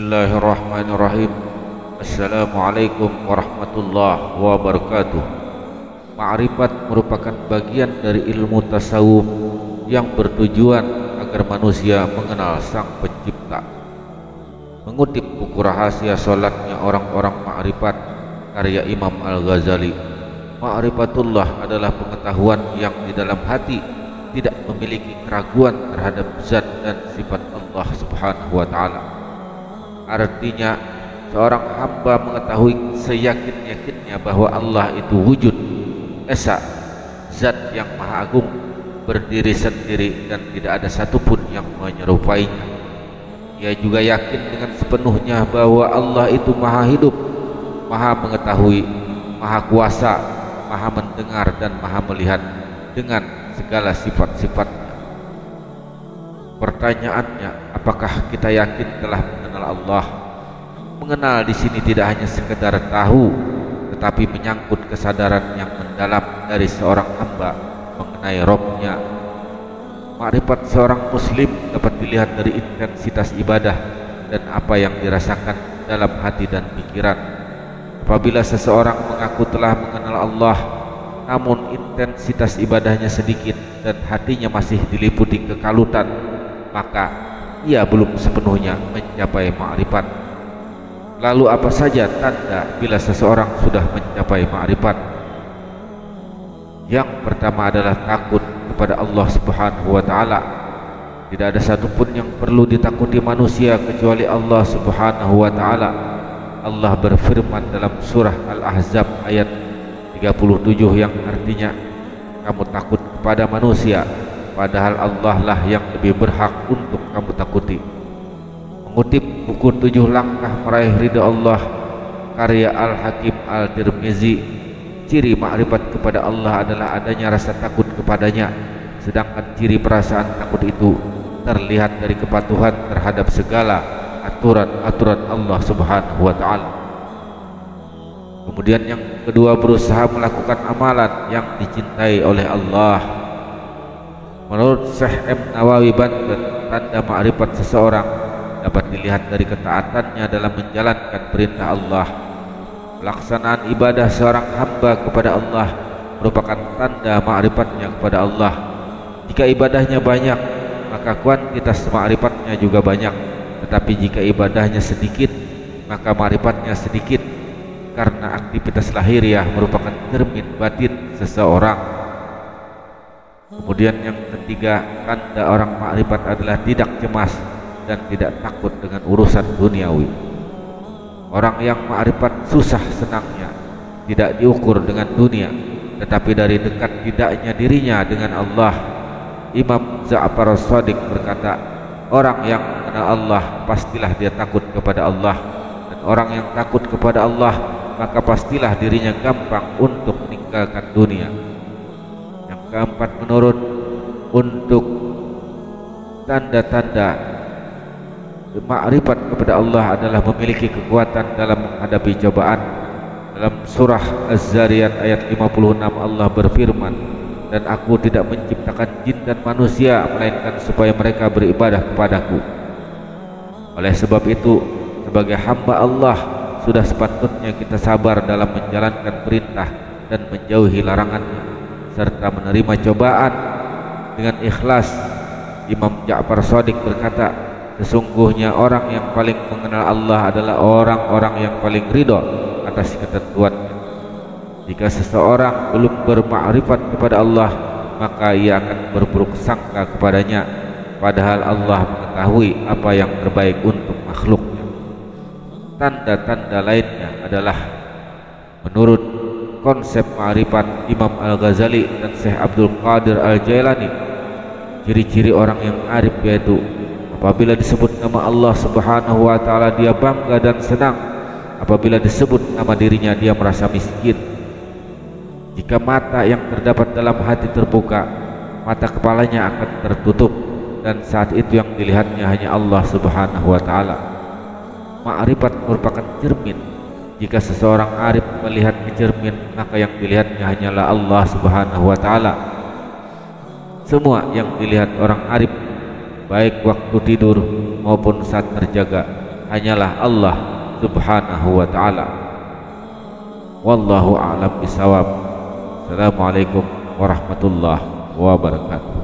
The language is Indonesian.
Bismillahirrahmanirrahim. Assalamualaikum warahmatullahi wabarakatuh. Ma'rifat merupakan bagian dari ilmu tasawuf yang bertujuan agar manusia mengenal Sang Pencipta. Mengutip buku Rahasia Salatnya Orang-orang Ma'rifat karya Imam Al-Ghazali, ma'rifatullah adalah pengetahuan yang di dalam hati tidak memiliki keraguan terhadap zat dan sifat Allah Subhanahu wa Ta'ala. Artinya, seorang hamba mengetahui seyakin-yakinnya bahwa Allah itu wujud, esa, zat yang maha agung, berdiri sendiri dan tidak ada satupun yang menyerupainya. Ia juga yakin dengan sepenuhnya bahwa Allah itu maha hidup, maha mengetahui, maha kuasa, maha mendengar dan maha melihat dengan segala sifat-sifatnya. Pertanyaannya, apakah kita yakin telah mengenal Allah? Mengenal di sini tidak hanya sekedar tahu, tetapi menyangkut kesadaran yang mendalam dari seorang hamba mengenai Rabb-Nya. Makrifat seorang muslim dapat dilihat dari intensitas ibadah dan apa yang dirasakan dalam hati dan pikiran. Apabila seseorang mengaku telah mengenal Allah, namun intensitas ibadahnya sedikit dan hatinya masih diliputi kekalutan, maka ia belum sepenuhnya mencapai makrifat. Lalu apa saja tanda bila seseorang sudah mencapai makrifat? Yang pertama adalah takut kepada Allah Subhanahu wa Ta'ala. Tidak ada satupun yang perlu ditakuti manusia kecuali Allah Subhanahu wa Ta'ala. Allah berfirman dalam surah Al-Ahzab ayat 37 yang artinya, kamu takut kepada manusia, padahal Allah lah yang lebih berhak untuk kamu takuti. Mengutip buku 7 Langkah Meraih Ridha Allah karya Al-Hakim Al-Tirmizi, ciri makrifat kepada Allah adalah adanya rasa takut kepadanya, sedangkan ciri perasaan takut itu terlihat dari kepatuhan terhadap segala aturan-aturan Allah Subhanahu wa Ta'ala. Kemudian yang kedua, berusaha melakukan amalan yang dicintai oleh Allah. Menurut Syekh M. Nawawi Banten, tanda makrifat seseorang dapat dilihat dari ketaatannya dalam menjalankan perintah Allah. Pelaksanaan ibadah seorang hamba kepada Allah merupakan tanda makrifatnya kepada Allah. Jika ibadahnya banyak, maka kuantitas makrifatnya juga banyak. Tetapi jika ibadahnya sedikit, maka makrifatnya sedikit, karena aktivitas lahiriah merupakan cermin batin seseorang. Kemudian yang ketiga, tanda orang makrifat adalah tidak cemas dan tidak takut dengan urusan duniawi. Orang yang makrifat susah senangnya tidak diukur dengan dunia, tetapi dari dekat tidaknya dirinya dengan Allah. Imam Ja'far As-Shadiq berkata, orang yang mengenal Allah pastilah dia takut kepada Allah, dan orang yang takut kepada Allah maka pastilah dirinya gampang untuk meninggalkan dunia. Yang keempat, menurut untuk tanda-tanda makrifat kepada Allah adalah memiliki kekuatan dalam menghadapi cobaan. Dalam surah Az-Zariyat ayat 56 Allah berfirman, dan aku tidak menciptakan jin dan manusia melainkan supaya mereka beribadah kepadaku. Oleh sebab itu, sebagai hamba Allah sudah sepatutnya kita sabar dalam menjalankan perintah dan menjauhi larangannya, serta menerima cobaan dengan ikhlas. Imam Ja'far Shadiq berkata, sesungguhnya orang yang paling mengenal Allah adalah orang-orang yang paling ridho atas ketentuannya. Jika seseorang belum bermakrifat kepada Allah, maka ia akan berburuk sangka kepadanya, padahal Allah mengetahui apa yang terbaik untuk makhluknya. Tanda-tanda lainnya adalah menurut konsep makrifat Imam Al-Ghazali dan Syekh Abdul Qadir Al-Jailani, ciri-ciri orang yang arif yaitu apabila disebut nama Allah Subhanahu wa Ta'ala dia bangga dan senang, apabila disebut nama dirinya dia merasa miskin. Jika mata yang terdapat dalam hati terbuka, mata kepalanya akan tertutup, dan saat itu yang dilihatnya hanya Allah Subhanahu wa Ta'ala. Makrifat merupakan cermin. Jika seseorang arif melihat ke cermin, maka yang dilihatnya hanyalah Allah Subhanahu wa Ta'ala. Semua yang dilihat orang arif, baik waktu tidur maupun saat terjaga, hanyalah Allah Subhanahu wa ta'ala. Wallahu a'lam bisawab. Assalamualaikum warahmatullahi wabarakatuh.